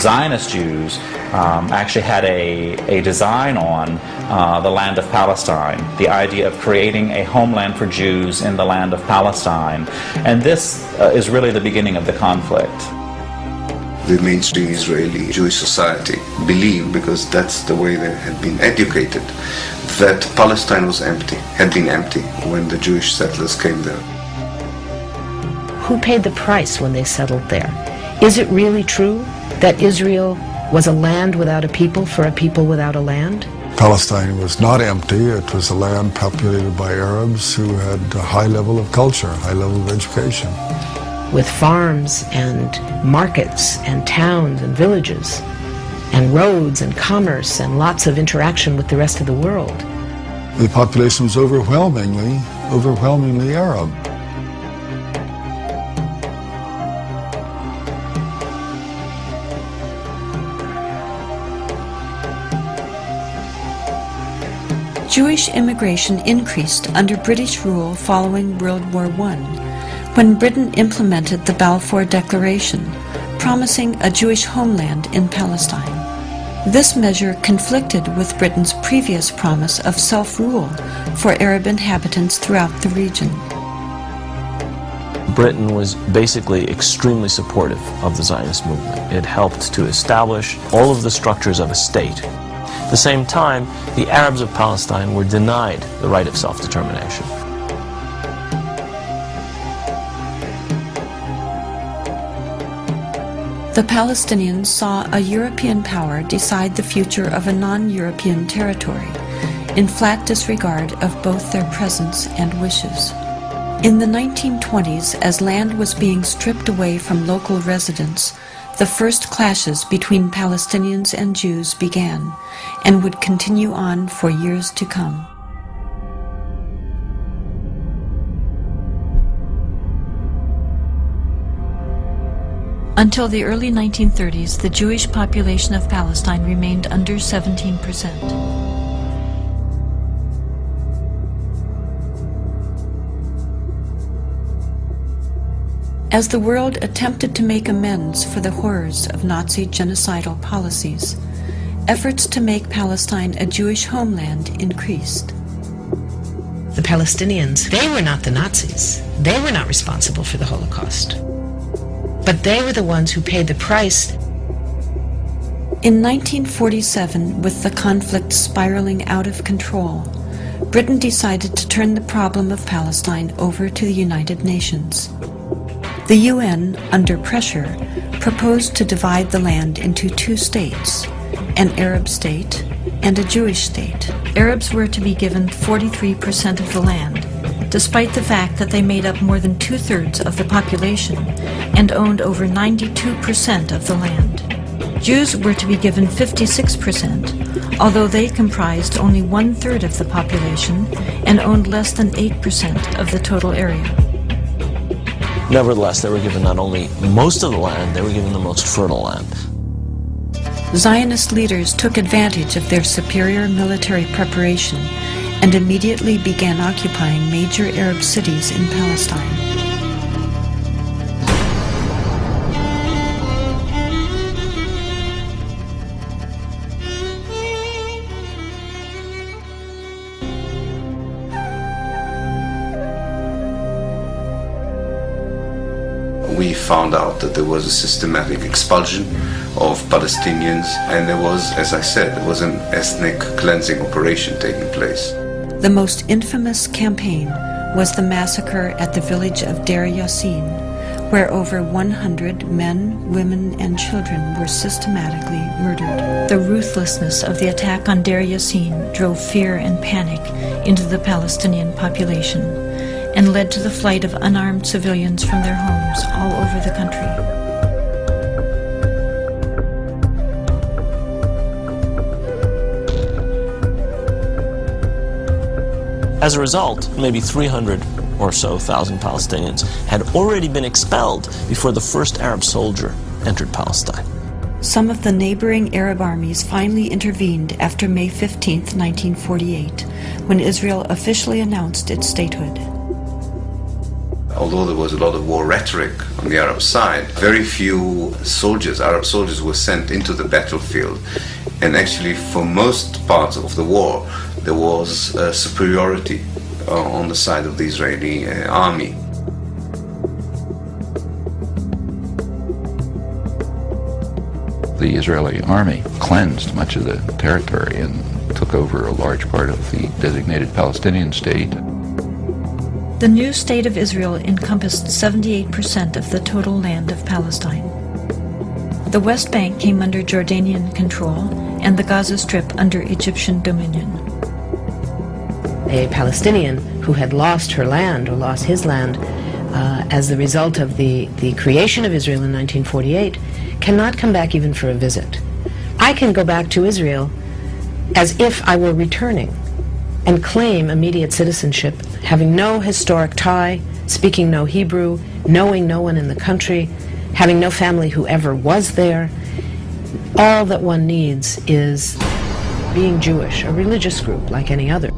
Zionist Jews actually had a design on the land of Palestine, the idea of creating a homeland for Jews in the land of Palestine. And this is really the beginning of the conflict. The mainstream Israeli Jewish society believed, because that's the way they had been educated, that Palestine was empty, had been empty when the Jewish settlers came there. Who paid the price when they settled there? Is it really true that Israel was a land without a people for a people without a land? Palestine was not empty. It was a land populated by Arabs who had a high level of culture, high level of education. With farms and markets and towns and villages and roads and commerce and lots of interaction with the rest of the world. The population was overwhelmingly Arab. Jewish immigration increased under British rule following World War I, when Britain implemented the Balfour Declaration, promising a Jewish homeland in Palestine. This measure conflicted with Britain's previous promise of self-rule for Arab inhabitants throughout the region. Britain was basically extremely supportive of the Zionist movement. It helped to establish all of the structures of a state. At the same time, the Arabs of Palestine were denied the right of self-determination. The Palestinians saw a European power decide the future of a non-European territory, in flat disregard of both their presence and wishes. In the 1920s, as land was being stripped away from local residents, the first clashes between Palestinians and Jews began, and would continue on for years to come. Until the early 1930s, the Jewish population of Palestine remained under 17%. As the world attempted to make amends for the horrors of Nazi genocidal policies, efforts to make Palestine a Jewish homeland increased. The Palestinians, they were not the Nazis. They were not responsible for the Holocaust. But they were the ones who paid the price. In 1947, with the conflict spiraling out of control, Britain decided to turn the problem of Palestine over to the United Nations. The UN, under pressure, proposed to divide the land into two states, an Arab state and a Jewish state. Arabs were to be given 43% of the land, despite the fact that they made up more than two-thirds of the population and owned over 92% of the land. Jews were to be given 56%, although they comprised only one-third of the population and owned less than 8% of the total area. Nevertheless, they were given not only most of the land, they were given the most fertile land. Zionist leaders took advantage of their superior military preparation and immediately began occupying major Arab cities in Palestine. We found out that there was a systematic expulsion of Palestinians, and there was, as I said, there was an ethnic cleansing operation taking place. The most infamous campaign was the massacre at the village of Deir Yassin, where over 100 men, women, and children were systematically murdered. The ruthlessness of the attack on Deir Yassin drove fear and panic into the Palestinian population and led to the flight of unarmed civilians from their homes all over the country. As a result, maybe 300 or so thousand Palestinians had already been expelled before the first Arab soldier entered Palestine. Some of the neighboring Arab armies finally intervened after May 15, 1948, when Israel officially announced its statehood. although there was a lot of war rhetoric on the Arab side, very few soldiers, Arab soldiers, were sent into the battlefield. And actually, for most parts of the war, there was superiority on the side of the Israeli army. The Israeli army cleansed much of the territory and took over a large part of the designated Palestinian state. The new state of Israel encompassed 78% of the total land of Palestine. The West Bank came under Jordanian control and the Gaza Strip under Egyptian dominion. A Palestinian who had lost her land or lost his land as the result of the creation of Israel in 1948 cannot come back even for a visit. I can go back to Israel as if I were returning and claim immediate citizenship, having no historic tie, speaking no Hebrew, knowing no one in the country, having no family who ever was there. All that one needs is being Jewish, a religious group like any other.